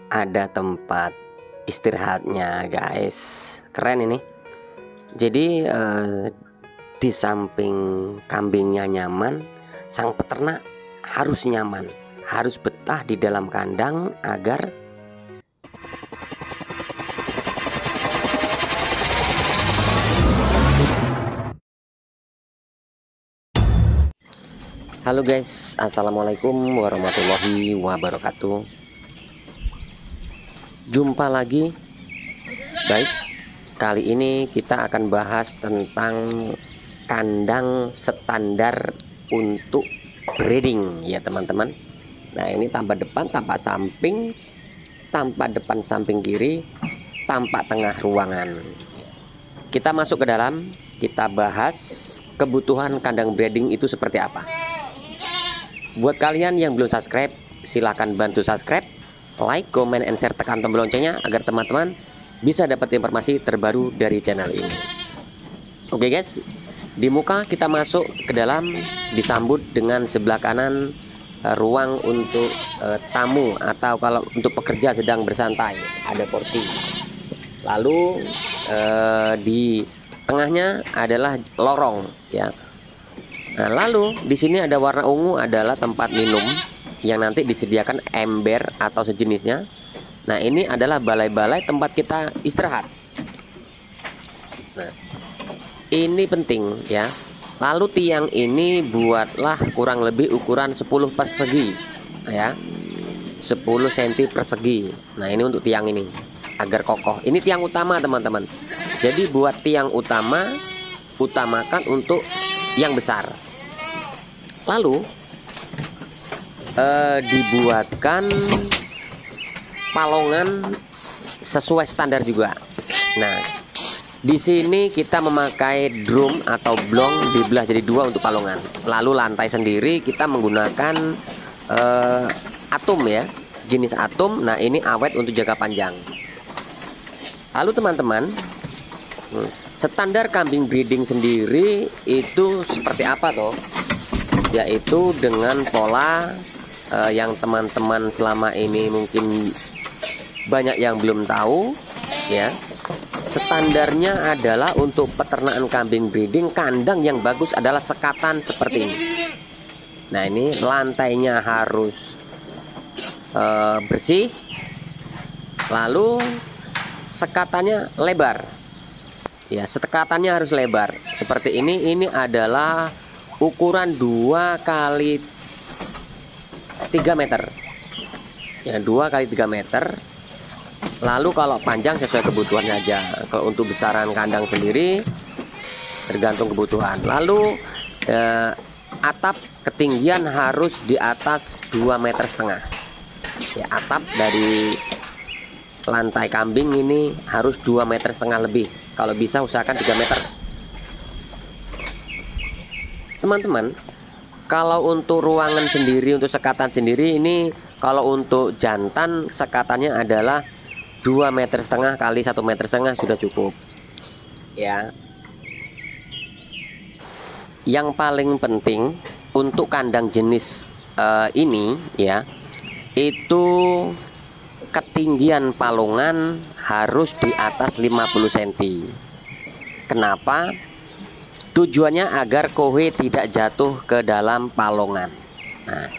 ada tempat istirahatnya guys, keren ini. Jadi di samping kambingnya nyaman, sang peternak harus nyaman, harus betah di dalam kandang agar Halo guys, assalamualaikum warahmatullahi wabarakatuh. Jumpa lagi. Baik, kali ini kita akan bahas tentang kandang standar untuk breeding ya teman-teman. Nah, ini tanpa depan, tanpa samping, tanpa depan samping kiri, tanpa tengah ruangan. Kita masuk ke dalam, kita bahas kebutuhan kandang breeding itu seperti apa. Buat kalian yang belum subscribe, silahkan bantu subscribe, like, comment, and share, tekan tombol loncengnya agar teman-teman bisa dapat informasi terbaru dari channel ini. Oke guys, di muka kita masuk ke dalam, disambut dengan sebelah kanan ruang untuk tamu atau kalau untuk pekerja sedang bersantai, ada kursi. Lalu di tengahnya adalah lorong ya. Nah, lalu di sini ada warna ungu adalah tempat minum yang nanti disediakan ember atau sejenisnya. Nah, ini adalah balai-balai tempat kita istirahat. Nah, ini penting ya. Lalu tiang ini buatlah kurang lebih ukuran 10 persegi ya. 10 cm persegi. Nah, ini untuk tiang ini agar kokoh. Ini tiang utama teman-teman. Jadi buat tiang utama, utamakan untuk yang besar. Lalu dibuatkan palongan sesuai standar juga. Nah, di sini kita memakai drum atau blong dibelah jadi dua untuk palongan. Lalu lantai sendiri kita menggunakan atum ya, jenis atum. Nah, ini awet untuk jangka panjang. Lalu teman-teman, standar kambing breeding sendiri itu seperti apa toh? Yaitu dengan pola yang teman-teman selama ini mungkin banyak yang belum tahu ya. Standarnya adalah untuk peternakan kambing breeding, kandang yang bagus adalah sekatan seperti ini. Nah, ini lantainya harus bersih, lalu sekatannya lebar ya, sekatannya harus lebar seperti ini. Ini adalah ukuran 2 kali 3 meter ya, 2 kali 3 meter. Lalu kalau panjang sesuai kebutuhannya aja. Kalau untuk besaran kandang sendiri tergantung kebutuhan. Lalu atap ketinggian harus di atas 2,5 meter ya. Atap dari lantai kambing ini harus 2,5 meter lebih. Kalau bisa usahakan 3 meter. Teman-teman, kalau untuk ruangan sendiri, untuk sekatan sendiri, ini kalau untuk jantan sekatannya adalah 2,5 meter kali 1,5 meter sudah cukup ya. Yang paling penting untuk kandang jenis ini ya, itu ketinggian palungan harus di atas 50 cm. Kenapa? Tujuannya agar kowe tidak jatuh ke dalam palongan. Nah,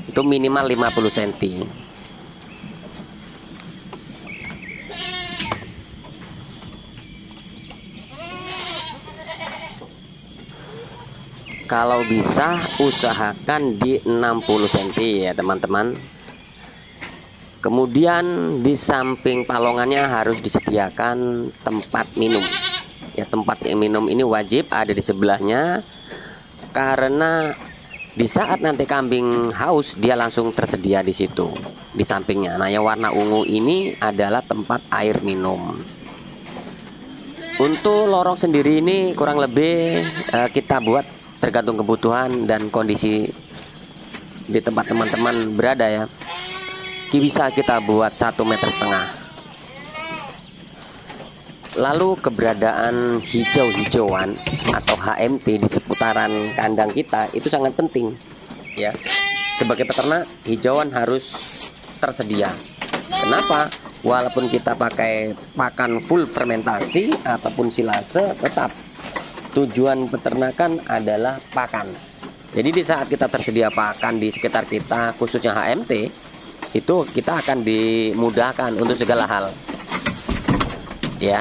itu minimal 50 cm. Kalau bisa usahakan di 60 cm ya teman-teman. Kemudian di samping palongannya harus disediakan tempat minum ya. Tempat minum ini wajib ada di sebelahnya, karena di saat nanti kambing haus dia langsung tersedia di situ di sampingnya. Nah, yang warna ungu ini adalah tempat air minum. Untuk lorong sendiri ini kurang lebih kita buat tergantung kebutuhan dan kondisi di tempat teman-teman berada ya. Bisa kita buat 1,5 meter. Lalu keberadaan hijau-hijauan atau HMT di seputaran kandang kita itu sangat penting ya. Sebagai peternak, hijauan harus tersedia Kenapa? Walaupun kita pakai pakan full fermentasi ataupun silase, tetap tujuan peternakan adalah pakan. Jadi di saat kita tersedia pakan di sekitar kita, khususnya HMT, itu kita akan dimudahkan untuk segala hal. Ya.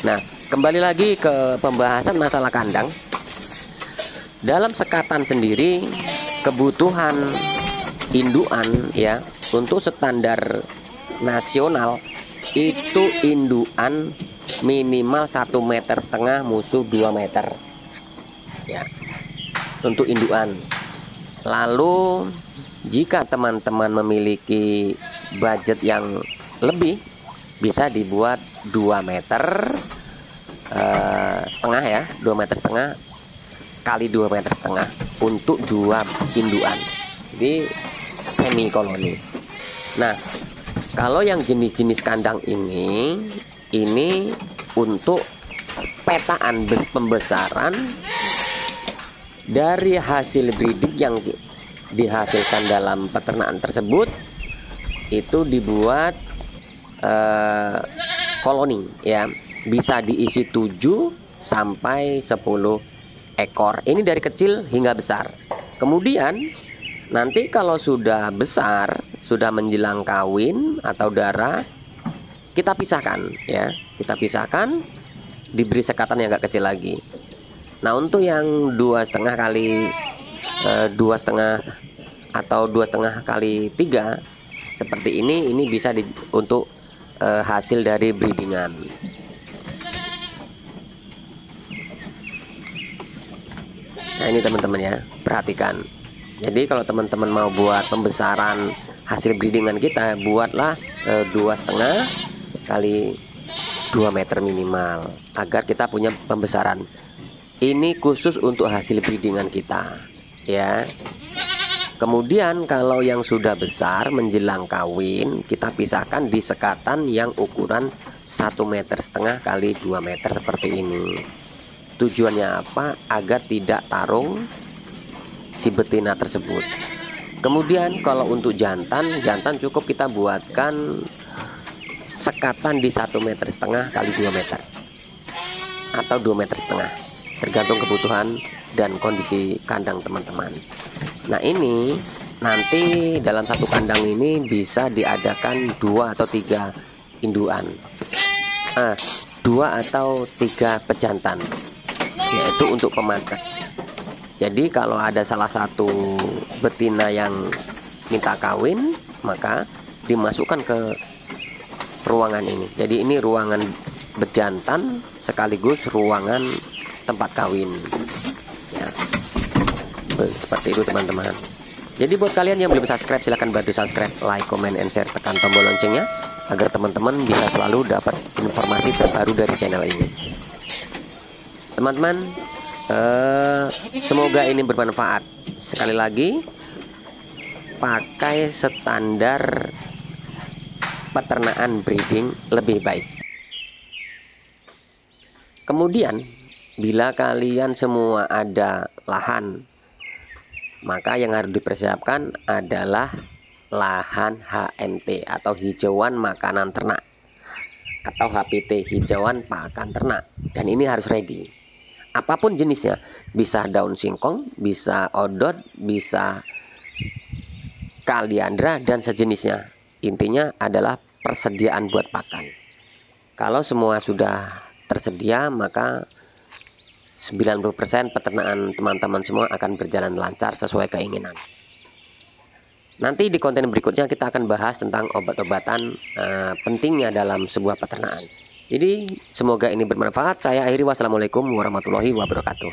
Nah, kembali lagi ke pembahasan masalah kandang. Dalam sekatan sendiri, kebutuhan indukan ya untuk standar nasional itu indukan minimal 1,5 meter, musuh 2 meter ya, untuk indukan. Lalu jika teman-teman memiliki budget yang lebih, bisa dibuat 2,5 meter ya, 2,5 meter kali 2,5 meter untuk 2 indukan, jadi semi koloni. Nah, kalau yang jenis-jenis kandang ini untuk petaan pembesaran dari hasil breeding yang dihasilkan dalam peternakan tersebut, itu dibuat koloni ya, bisa diisi 7 sampai 10 ekor. Ini dari kecil hingga besar. Kemudian nanti kalau sudah besar, sudah menjelang kawin atau darah, kita pisahkan ya, kita pisahkan, diberi sekatan yang agak kecil lagi. Nah, untuk yang 2,5 kali 2,5 atau 2,5 kali 3 seperti ini bisa untuk hasil dari breedingan. Nah, ini teman-teman ya, perhatikan. Jadi kalau teman-teman mau buat pembesaran hasil breedingan kita, buatlah 2,5 kali 2 meter minimal, agar kita punya pembesaran. Ini khusus untuk hasil breedingan kita ya. Kemudian kalau yang sudah besar menjelang kawin, kita pisahkan di sekatan yang ukuran 1,5 meter kali 2 meter seperti ini. Tujuannya apa? Agar tidak tarung si betina tersebut. Kemudian kalau untuk jantan cukup kita buatkan sekatan di 1,5 meter kali 2 meter atau 2,5 meter, tergantung kebutuhan dan kondisi kandang teman-teman. Nah, ini nanti dalam satu kandang ini bisa diadakan 2 atau 3 indukan, 2 atau 3 pejantan, yaitu untuk pemacak. Jadi kalau ada salah satu betina yang minta kawin, maka dimasukkan ke ruangan ini. Jadi ini ruangan bejantan sekaligus ruangan tempat kawin ya. Seperti itu teman-teman. Jadi buat kalian yang belum subscribe, silahkan bantu subscribe, like, comment, and share, tekan tombol loncengnya agar teman-teman bisa selalu dapat informasi terbaru dari channel ini. Teman-teman, semoga ini bermanfaat. Sekali lagi, pakai standar peternakan breeding lebih baik. Kemudian bila kalian semua ada lahan, maka yang harus dipersiapkan adalah lahan HMT atau hijauan makanan ternak, atau HPT, hijauan pakan ternak. Dan ini harus ready. Apapun jenisnya, bisa daun singkong, bisa odot, bisa kaliandra dan sejenisnya. Intinya adalah persediaan buat pakan. Kalau semua sudah tersedia, maka 90% peternakan teman-teman semua akan berjalan lancar sesuai keinginan. Nanti di konten berikutnya kita akan bahas tentang obat-obatan pentingnya dalam sebuah peternakan. Jadi semoga ini bermanfaat. Saya akhiri, wassalamualaikum warahmatullahi wabarakatuh.